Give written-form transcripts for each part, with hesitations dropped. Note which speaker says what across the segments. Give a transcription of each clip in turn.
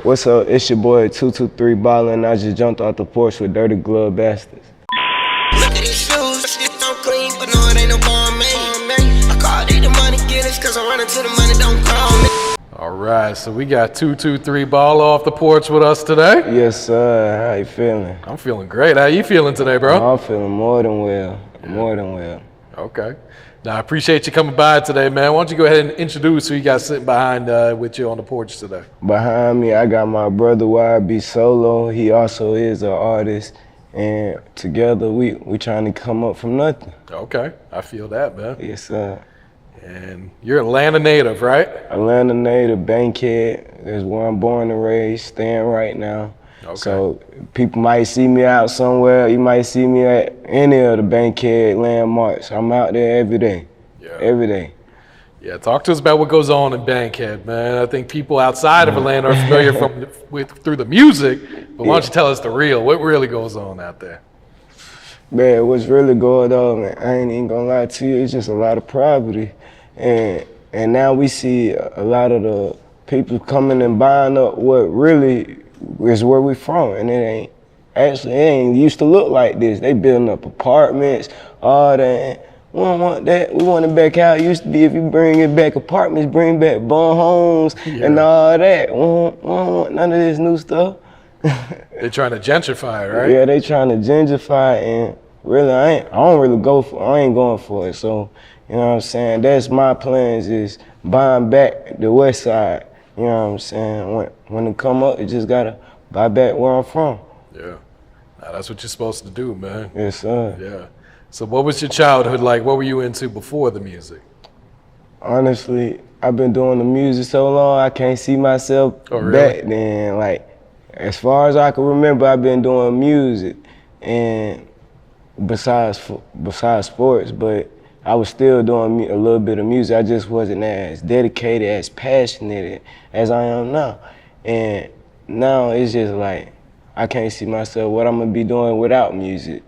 Speaker 1: What's up? It's your boy 223 Bala, and I just jumped off the porch with Dirty Glove Bastards.
Speaker 2: Look at these shoes, shit don't clean, but no, it ain't no Balmain. I call these the money getters, cause I'm running to the money, don't call me.
Speaker 3: All right, so we got 223 Bala off the porch with us today.
Speaker 1: Yes, sir. How you feeling?
Speaker 3: I'm feeling great. How you feeling today, bro?
Speaker 1: I'm feeling more than well. More than well.
Speaker 3: Okay. Now, I appreciate you coming by today, man. Why don't you go ahead and introduce who you got sitting behind with you on the porch today?
Speaker 1: Behind me, I got my brother YB Solo. He also is an artist, and together we trying to come up from nothing.
Speaker 3: Okay, I feel that, man.
Speaker 1: Yes, sir.
Speaker 3: And you're Atlanta native, right?
Speaker 1: Atlanta native, Bankhead. That's where I'm born and raised, staying right now.
Speaker 3: Okay.
Speaker 1: So people might see me out somewhere. You might see me at any of the Bankhead landmarks. I'm out there every day.
Speaker 3: Yeah.
Speaker 1: Every day.
Speaker 3: Yeah, talk to us about what goes on in Bankhead, man. I think people outside of Atlanta are familiar through the music, but why don't you tell us the real? What really goes on out there?
Speaker 1: Man, what's really going on, man, I ain't even gonna lie to you, it's just a lot of poverty. And now we see a lot of the people coming and buying up what really is where we from, and it ain't used to look like this. They building up apartments, all that. We don't want that. We want it back how it used to be. If you bring it back apartments, bring back bum homes and all that. We don't want none of this new stuff.
Speaker 3: They're trying to gentrify, right?
Speaker 1: Yeah, they trying to gentrify, and really I ain't going for it. So, you know what I'm saying? That's my plans, is buying back the Westside. You know what I'm saying? When it come up, you just gotta buy back where I'm from.
Speaker 3: Yeah. Now, that's what you're supposed to do, man.
Speaker 1: Yes, sir.
Speaker 3: Yeah. So what was your childhood like? What were you into before the music?
Speaker 1: Honestly, I've been doing the music so long, I can't see myself back then. Like, as far as I can remember, I've been doing music, and besides sports, but I was still doing a little bit of music. I just wasn't as dedicated, as passionate as I am now. And now it's just like, I can't see myself what I'm gonna be doing without music.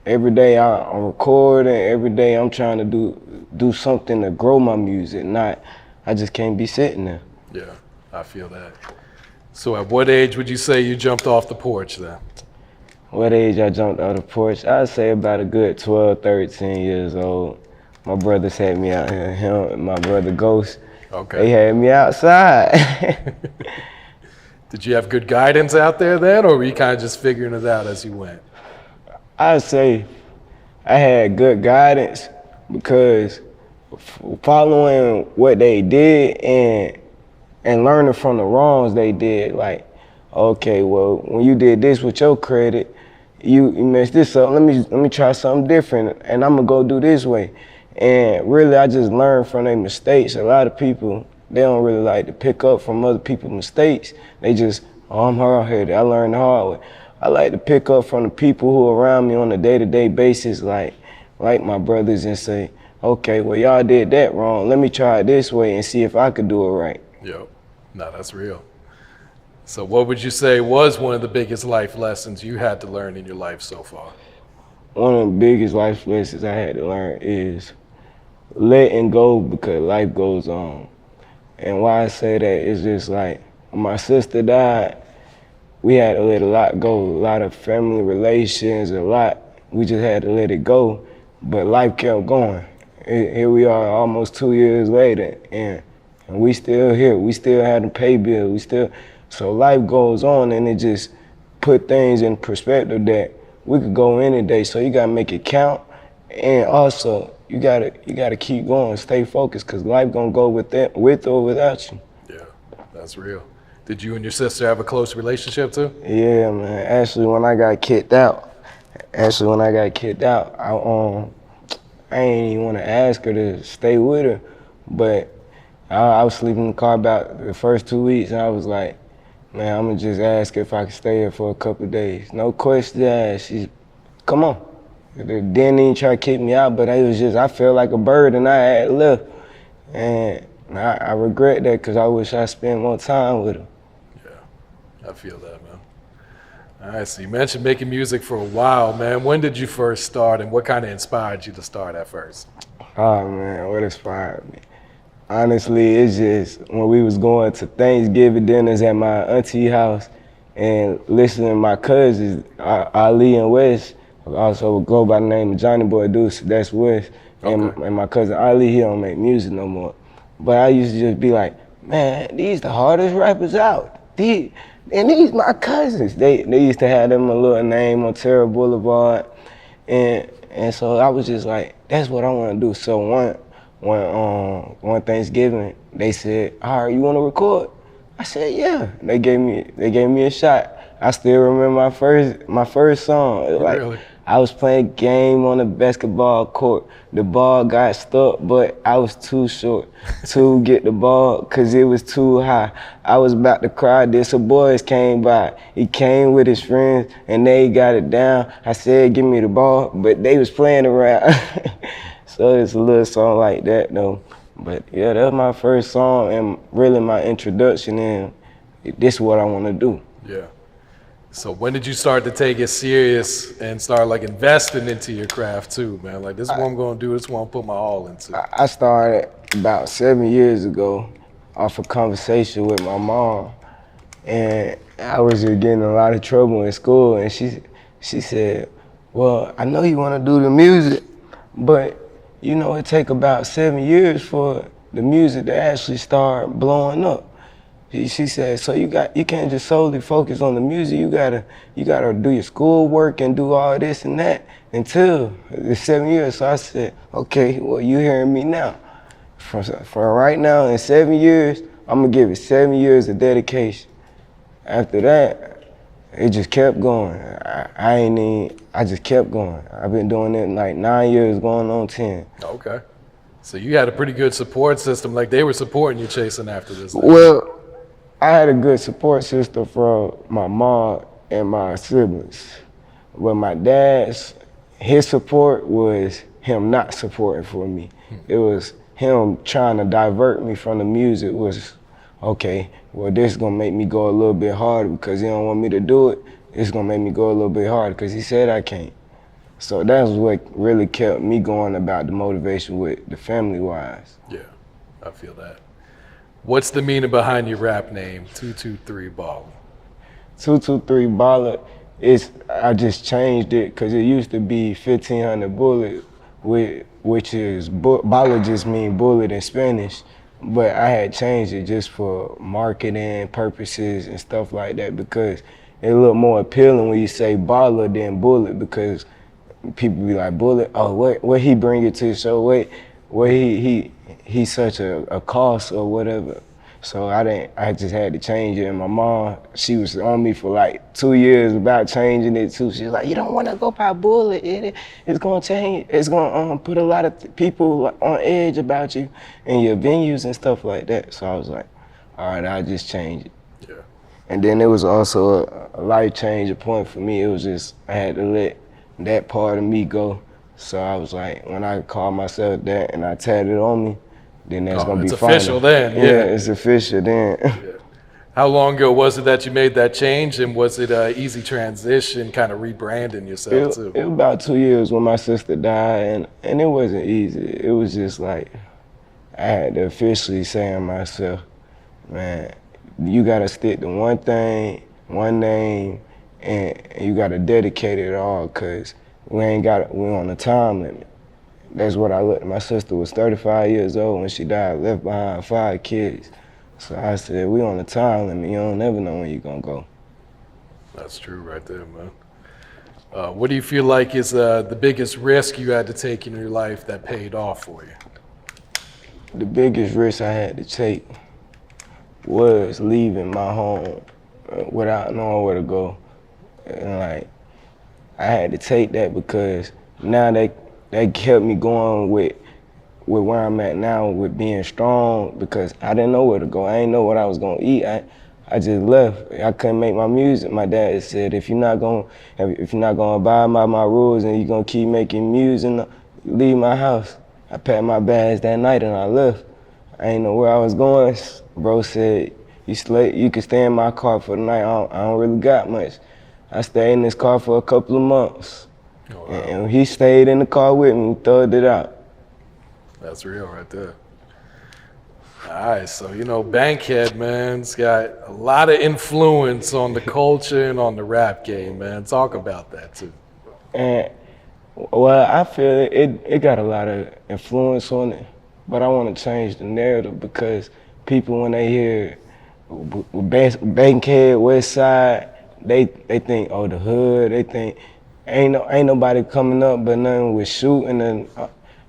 Speaker 1: Every day I'm recording, every day I'm trying to do something to grow my music. I just can't be sitting there.
Speaker 3: Yeah, I feel that. So at what age would you say you jumped off the porch then?
Speaker 1: What age I jumped off the porch? I'd say about a good 12, 13 years old. My brothers had me out here, him and my brother Ghost.
Speaker 3: Okay.
Speaker 1: They had me outside.
Speaker 3: Did you have good guidance out there then, or were you kind of just figuring it out as you went?
Speaker 1: I'd say I had good guidance, because following what they did and learning from the wrongs they did, like, okay, well, when you did this with your credit, you messed this up. Let me try something different, and I'm gonna go do this way. And really, I just learned from their mistakes. A lot of people, they don't really like to pick up from other people's mistakes. They just, I'm hard-headed. I learned the hard way. I like to pick up from the people who are around me on a day-to-day basis, like my brothers, and say, okay, well, y'all did that wrong. Let me try it this way and see if I could do it right.
Speaker 3: Yep. No, that's real. So what would you say was one of the biggest life lessons you had to learn in your life so far?
Speaker 1: One of the biggest life lessons I had to learn is letting go, because life goes on. And why I say that is just like, when my sister died, we had to let a lot go, a lot of family relations, we just had to let it go, but life kept going. Here we are almost 2 years later, and we still here. We still had to pay bills, so life goes on, and it just put things in perspective that we could go any day, so you gotta make it count, and also, you gotta keep going, stay focused, because life gonna go with or without you.
Speaker 3: Yeah, that's real. Did you and your sister have a close relationship too?
Speaker 1: Yeah, man. Actually, when I got kicked out, I ain't even want to ask her to stay with her, but I was sleeping in the car about the first 2 weeks, and I was like, man, I'm gonna just ask her if I could stay here for a couple of days. No question asked. She, come on. They didn't even try to kick me out, but it was just, I felt like a bird and I had left. And I regret that, because I wish I spent more time with her.
Speaker 3: Yeah, I feel that, man. All right, so you mentioned making music for a while, man. When did you first start, and what kind of inspired you to start at first?
Speaker 1: Oh man, what inspired me? Honestly, it's just when we was going to Thanksgiving dinners at my auntie house and listening to my cousins, Ali and Wes, also go by the name of Johnny Boy Deuce, that's Wes,
Speaker 3: Okay.
Speaker 1: and my cousin Ali, he don't make music no more. But I used to just be like, man, these the hardest rappers out. These my cousins. They used to have them a little name on Terra Boulevard, and so I was just like, that's what I want to do. So one Thanksgiving, they said, all right, you want to record? I said, yeah. They gave me a shot. I still remember my first song. Like,
Speaker 3: Really?
Speaker 1: I was playing game on the basketball court. The ball got stuck, but I was too short to get the ball because it was too high. I was about to cry. Then some boys came by. He came with his friends, and they got it down. I said, give me the ball, but they was playing around. So it's a little song like that, though. But yeah, that was my first song and really my introduction, and this is what I want to do.
Speaker 3: Yeah. So when did you start to take it serious and start like investing into your craft too, man? Like, this is what I'm gonna do, this is what I'm put my all into.
Speaker 1: I started about 7 years ago off a conversation with my mom, and I was just getting in a lot of trouble in school, and she said, well, I know you want to do the music, but you know it take about 7 years for the music to actually start blowing up. She said, so you can't just solely focus on the music. You gotta do your schoolwork and do all this and that until the 7 years. So I said, okay, well, you hearing me now. For right now, in 7 years, I'm gonna give it 7 years of dedication. After that, it just kept going. I just kept going. I've been doing it like 9 years, going on 10.
Speaker 3: Okay. So you had a pretty good support system, like they were supporting you chasing after this.
Speaker 1: Well, I had a good support system from my mom and my siblings. But my his support was him not supporting for me. It was him trying to divert me from the music was, okay, well, this is gonna make me go a little bit harder because he don't want me to do it. It's gonna make me go a little bit harder because he said I can't. So that's what really kept me going about the motivation with the family-wise.
Speaker 3: Yeah, I feel that. What's the meaning behind your rap name, 223 Bala?
Speaker 1: 223 Bala, I just changed it because it used to be 1500 bullet, which is, Bala just mean bullet in Spanish, but I had changed it just for marketing purposes and stuff like that because it looked more appealing when you say Bala than bullet because people be like, bullet, oh, what he bring it to the show, what he's such a cost or whatever. So I just had to change it. And my mom, she was on me for like 2 years about changing it too. She was like, you don't want to go by bullet. It's going to change. It's going to put a lot of people on edge about you and your venues and stuff like that. So I was like, all right, I'll just change it.
Speaker 3: Yeah.
Speaker 1: And then it was also a life-changing point for me. It was just, I had to let that part of me go. So I was like, when I call myself that and I tatted it on me, then that's gonna be fine.
Speaker 3: It's official then,
Speaker 1: yeah. It's official then.
Speaker 3: Yeah. How long ago was it that you made that change, and was it an easy transition, kind of rebranding yourself too?
Speaker 1: It was about 2 years when my sister died, and it wasn't easy. It was just like, I had to officially say to myself, man, you gotta stick to one thing, one name, and you gotta dedicate it all, cause we're on a time limit. That's what I looked at. My sister was 35 years old when she died, left behind 5 kids. So I said, we on a time limit. You don't never know when you're gonna go.
Speaker 3: That's true right there, man. What do you feel like is the biggest risk you had to take in your life that paid off for you?
Speaker 1: The biggest risk I had to take was leaving my home without knowing where to go. And like, I had to take that because now that kept me going with where I'm at now with being strong because I didn't know where to go. I didn't know what I was gonna eat. I just left. I couldn't make my music. My dad said, if you're not gonna abide by my rules and you're gonna keep making music, leave my house. I packed my bags that night and I left. I didn't know where I was going. Bro said, you can stay in my car for the night. I don't really got much. I stayed in this car for a couple of months. Oh, wow. And he stayed in the car with me, thugged it out.
Speaker 3: That's real right there. All right, so Bankhead, man, it's got a lot of influence on the culture and on the rap game, man. Talk about that too.
Speaker 1: And well, I feel it got a lot of influence on it, but I want to change the narrative because people, when they hear Bankhead, Westside, they think, oh, the hood. They think ain't nobody coming up but nothing with shooting and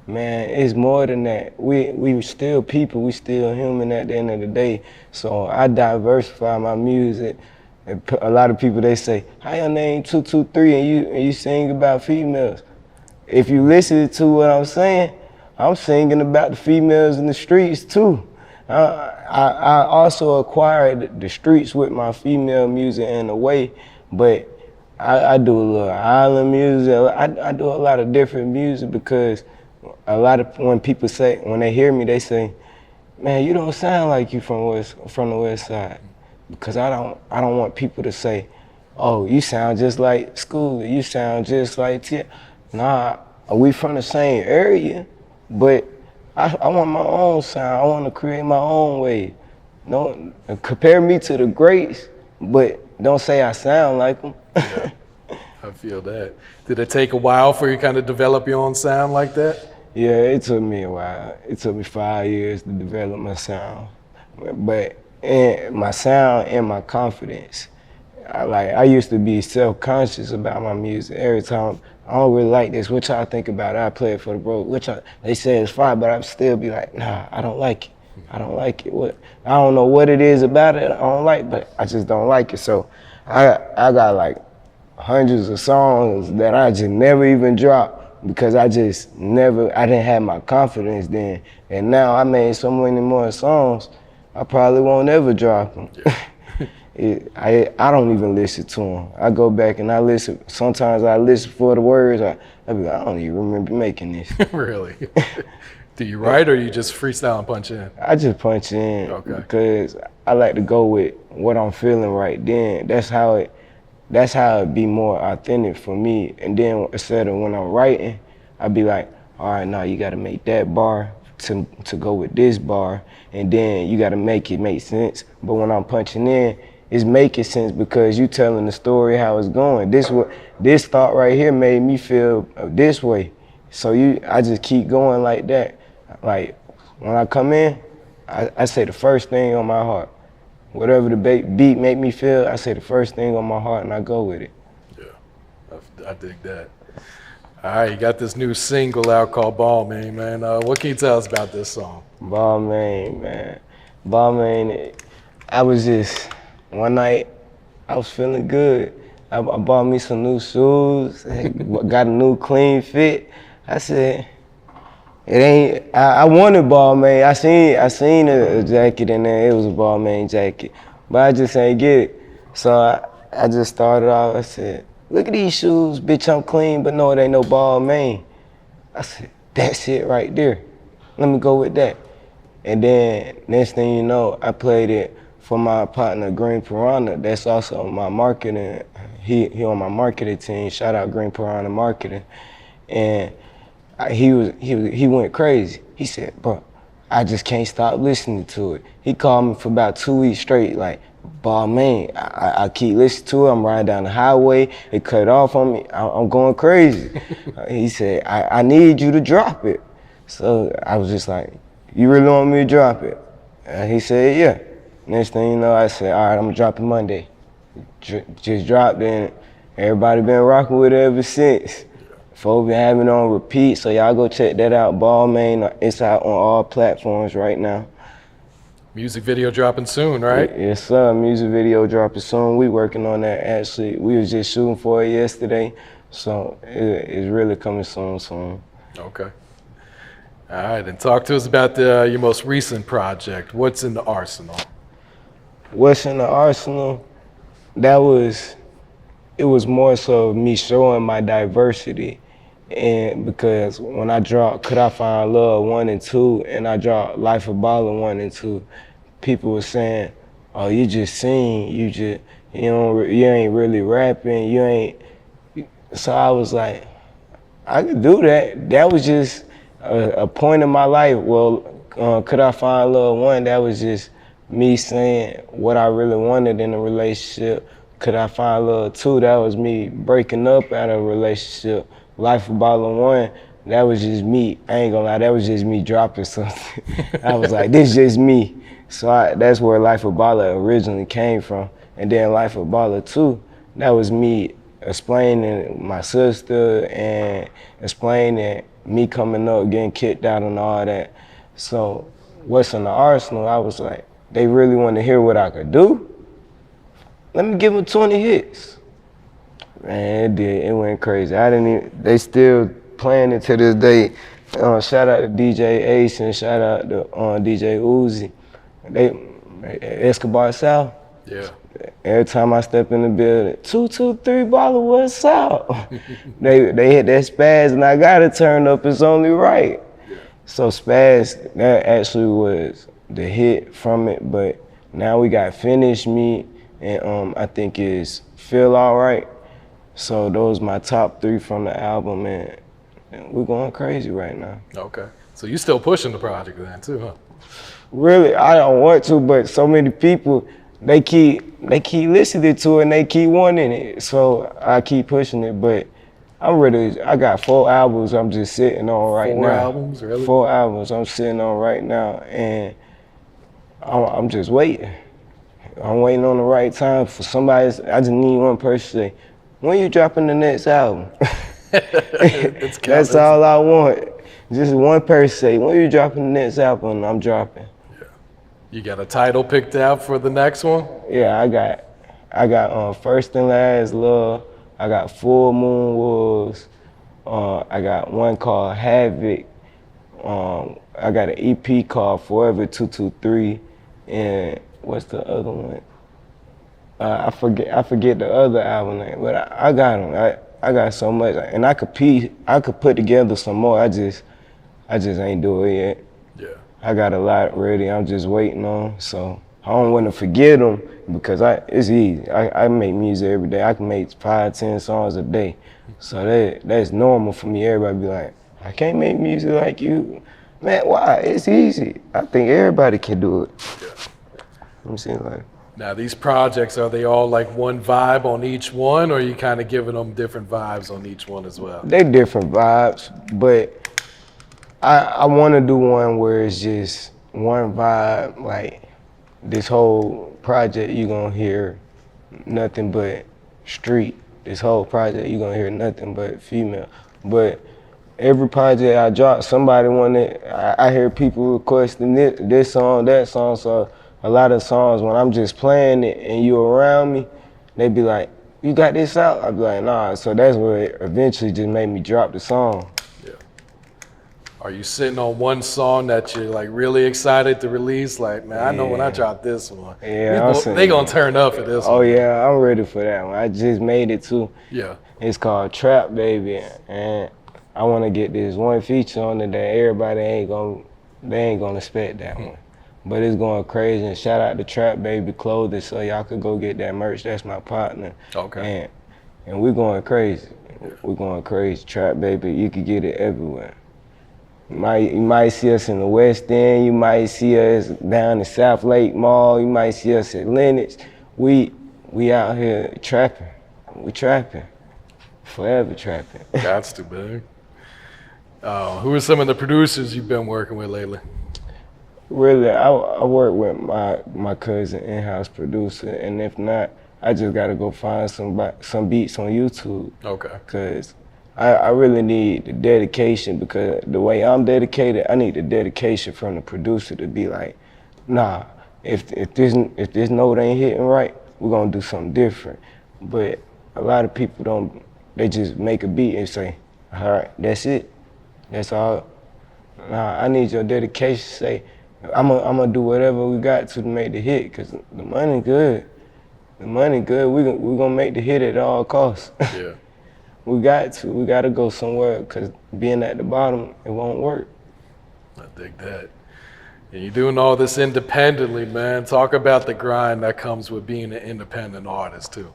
Speaker 1: man, it's more than that. We still people. We still human at the end of the day. So I diversify my music. And a lot of people, they say, how your name 223 and you sing about females? If you listen to what I'm singing about the females in the streets too. I also acquired the streets with my female music in a way, but I do a little island music. I do a lot of different music because a lot of when they hear me, they say, man, you don't sound like you from the West Side. Because I don't want people to say, oh, you sound just like School, you sound just like Tia. Nah, we from the same area, but I want my own sound. I want to create my own way. No, compare me to the greats, but don't say I sound like them.
Speaker 3: Yeah, I feel that. Did it take a while for you to kind of develop your own sound like that?
Speaker 1: Yeah, it took me a while. It took me 5 years to develop my sound, but my sound and my confidence. I used to be self-conscious about my music. Every time I don't really like this, what y'all think about it? I play it for the bro. They say it's fine, but I'd still be like, nah, I don't like it. I don't like it. I don't know what it is about it I don't like, but I just don't like it. So I got like hundreds of songs that I just never even dropped because I didn't have my confidence then. And now I made so many more songs, I probably won't ever drop them. Yeah. I don't even listen to them. I go back and I listen. Sometimes I listen for the words. I be like, I don't even remember making this.
Speaker 3: Really? Do you write or you just freestyle and punch in?
Speaker 1: I just punch in because I like to go with what I'm feeling right then. That's how it be more authentic for me. And then instead of when I'm writing, I be like, all right, now you got to make that bar to go with this bar, and then you got to make it make sense. But when I'm punching in, it's making sense because you telling the story how it's going. This thought right here made me feel this way. So I just keep going like that. Like when I come in, I say the first thing on my heart. Whatever the beat make me feel, I say the first thing on my heart and I go with it.
Speaker 3: Yeah, I dig that. All right, you got this new single out called Balmain, man. What can you tell us about this song?
Speaker 1: Balmain, man. Balmain, I was just, one night, I was feeling good. I bought me some new shoes, got a new clean fit. I said, I wanted Balmain. I seen a jacket in there, it was a Balmain jacket, but I just ain't get it. So I just started off, I said, look at these shoes, bitch, I'm clean, but no, it ain't no Balmain. I said, that's it right there. Let me go with that. And then next thing you know, I played it for my partner, Green Piranha. That's also my marketing. He on my marketing team. Shout out Green Piranha Marketing. And he went crazy. He said, bro, I just can't stop listening to it. He called me for about 2 weeks straight, like, Balmain, I keep listening to it. I'm riding down the highway. It cut off on me. I'm going crazy. He said, I need you to drop it. So I was just like, you really want me to drop it? And he said, yeah. Next thing you know, I said, all right, I'm dropping Monday. Just dropped it. Everybody been rocking with it ever since. Folks been having it on repeat, so y'all go check that out. Balmain, it's out on all platforms right now.
Speaker 3: Music video dropping soon, right?
Speaker 1: Yes, sir. Music video dropping soon. We working on that, actually. We was just shooting for it yesterday, so it's really coming soon.
Speaker 3: Okay. All right, and talk to us about your most recent project. What's in the arsenal?
Speaker 1: What's in the arsenal? It was more so me showing my diversity. And because when I dropped Could I Find Love 1 and 2, and I dropped Life of Bala 1 and 2, people were saying, oh, you just sing, you ain't really rapping, So I was like, I could do that. That was just a point in my life. Well, Could I Find Love 1, that was just me saying what I really wanted in a relationship. Could I Find Love 2, that was me breaking up out of a relationship. Life of Bala 1, that was just me. I ain't gonna lie, that was just me dropping something. I was like, this is just me. So that's where Life of Bala originally came from. And then Life of Bala 2, that was me explaining my sister and explaining me coming up, getting kicked out and all that. So what's in the arsenal, I was like, they really want to hear what I could do? Let me give them 20 hits. Man, it did. It went crazy. I didn't even, they still playing it to this day. Shout out to DJ Ace and shout out to DJ Uzi. They, Escobar South.
Speaker 3: Yeah.
Speaker 1: Every time I step in the building, 223 Bala, what's up? they hit that spaz and I gotta turn up, it's only right.
Speaker 3: Yeah.
Speaker 1: So spaz, that actually was the hit from it, but now we got Finish Me and I think it's Feel Alright. So those my top 3 from the album and we're going crazy right now.
Speaker 3: Okay. So you still pushing the project then too, huh?
Speaker 1: Really, I don't want to, but so many people, they keep listening to it and they keep wanting it. So I keep pushing it, but I got 4 albums I'm just sitting on right now.
Speaker 3: 4 albums, really?
Speaker 1: 4 albums I'm sitting on right now and I'm just waiting. I'm waiting on the right time for somebody, I just need one person to say, when you dropping the next album? That's all I want. Just one person say, when you dropping the next album, I'm dropping.
Speaker 3: Yeah. You got a title picked out for the next one?
Speaker 1: Yeah, I got First and Last Love. I got Full Moon Wolves. I got one called Havoc. I got an EP called Forever 223. And what's the other one? I forget the other album name, but I got them. I got so much, and I could put together some more. I just ain't do it yet.
Speaker 3: Yeah.
Speaker 1: I got a lot ready. I'm just waiting on. So I don't want to forget them because it's easy. I make music every day. I can make 5-10 songs a day. So that's normal for me. Everybody be like, I can't make music like you. Man, why? It's easy. I think everybody can do it.
Speaker 3: Yeah.
Speaker 1: I'm saying like.
Speaker 3: Now these projects, are they all like one vibe on each one, or are you kind of giving them different vibes on each one as well?
Speaker 1: They different vibes, but I want to do one where it's just one vibe. Like this whole project, you gonna hear nothing but street. This whole project, you gonna hear nothing but female. But every project I drop, somebody wanted. I hear people requesting this song, that song. So a lot of songs, when I'm just playing it and you around me, they be like, you got this out? I be like, nah. So that's what eventually just made me drop the song.
Speaker 3: Yeah. Are you sitting on one song that you're like really excited to release? Like, man, I know when I drop this one,
Speaker 1: yeah,
Speaker 3: they gonna turn up for this one.
Speaker 1: Oh yeah, I'm ready for that one. I just made it too.
Speaker 3: Yeah.
Speaker 1: It's called Trap Baby, and I want to get this one feature on it that everybody ain't gonna expect that one. But it's going crazy, and shout out to Trap Baby Clothing, so y'all could go get that merch. That's my partner.
Speaker 3: Okay.
Speaker 1: And we're going crazy. We're going crazy. Trap Baby, you can get it everywhere. You might see us in the West End. You might see us down the South Lake Mall. You might see us at Lennox. We out here trapping. We trapping. Forever trapping.
Speaker 3: That's too big. Who are some of the producers you've been working with lately?
Speaker 1: Really, I work with my cousin, in-house producer, and if not, I just gotta go find some beats on YouTube.
Speaker 3: Okay. Cause
Speaker 1: I really need the dedication, because the way I'm dedicated, I need the dedication from the producer to be like, nah, if this note ain't hitting right, we're gonna do something different. But a lot of people they just make a beat and say, all right, that's it, that's all. Nah, I need your dedication to say, I'm gonna do whatever we got to make the hit, cause the money good. The money good. We're gonna make the hit at all costs.
Speaker 3: Yeah.
Speaker 1: We gotta go somewhere, cause being at the bottom, it won't work.
Speaker 3: I dig that. And you're doing all this independently, man. Talk about the grind that comes with being an independent artist too.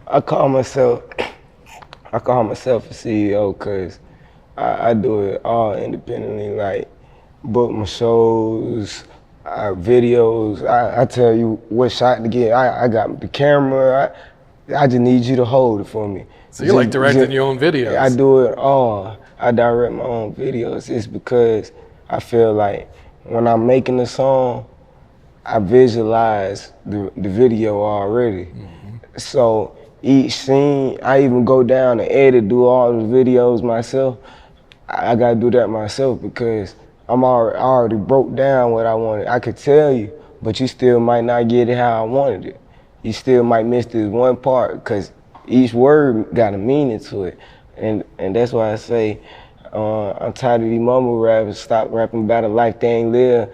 Speaker 1: I call myself a CEO, cause I do it all independently. Like, book my shows, videos. I tell you what shot to get. I got the camera. I just need you to hold it for me.
Speaker 3: So you like directing your own videos?
Speaker 1: I do it all. I direct my own videos. It's because I feel like when I'm making a song, I visualize the video already. So each scene, I even go down and edit, do all the videos myself. I gotta do that myself because I already broke down what I wanted. I could tell you, but you still might not get it how I wanted it. You still might miss this one part because each word got a meaning to it. And that's why I say, I'm tired of these mumble rappers. Stop rapping about a life they ain't live.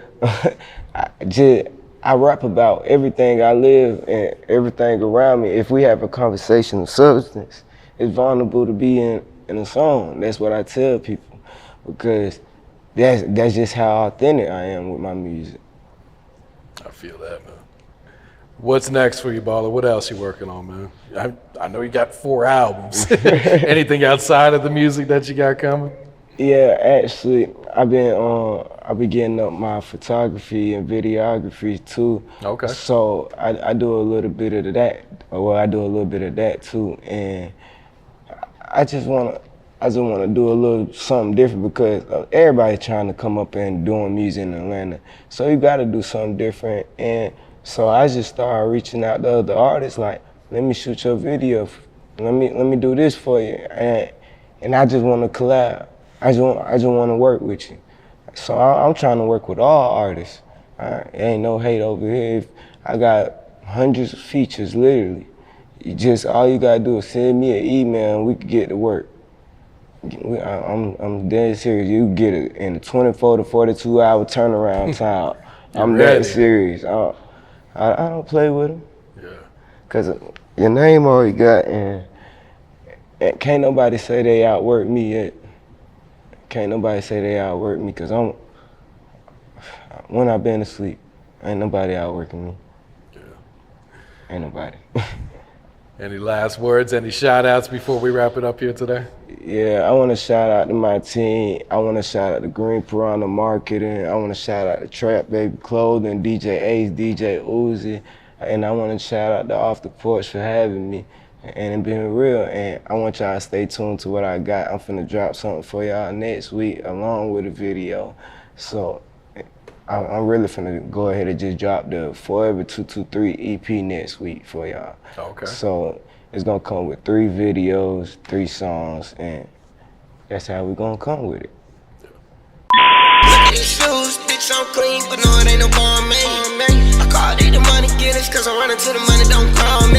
Speaker 1: I rap about everything I live and everything around me. If we have a conversation of substance, it's vulnerable to be in a song. That's what I tell people because that's just how authentic I am with my music.
Speaker 3: I feel that, man. What's next for you, Bala? What else you working on, man? I know you got 4 albums. Anything outside of the music that you got coming?
Speaker 1: Yeah, actually, I've been getting up my photography and videography too. Okay. So I do a little bit of that. Well, I do a little bit of that too, and I just wanna do a little something different because everybody's trying to come up and doing music in Atlanta. So you got to do something different, and so I just started reaching out to other artists like, let me shoot your video, let me do this for you, and I just want to collab. I just want to work with you. So I'm trying to work with all artists. Ain't no hate over here. I got hundreds of features, literally. All you gotta do is send me an email and we can get to work. I'm dead serious. You get it in a 24 to 42 hour turnaround time. I'm that serious. I don't play with them. Yeah. Cause your name already got, and can't nobody say they outwork me yet. Can't nobody say they outwork me, cause when I've been asleep, ain't nobody outworking me. Yeah. Ain't nobody.
Speaker 3: Any last words, any shout outs before we wrap it up here today?
Speaker 1: Yeah, I want to shout out to my team. I want to shout out to Green Piranha Marketing. I want to shout out to Trap Baby Clothing, DJ Ace, DJ Uzi. And I want to shout out to Off the Porch for having me and it being real. And I want y'all to stay tuned to what I got. I'm finna drop something for y'all next week along with a video. So I'm really finna go ahead and just drop the Forever 223 EP next week for y'all. Okay. So it's gonna come with 3 videos, 3 songs, and that's how we gonna come with it.
Speaker 2: Look at these shoes, bitch, I'm clean, but no, it ain't no Balmain. I call it the money getters, cause I'm running to the money, don't call me.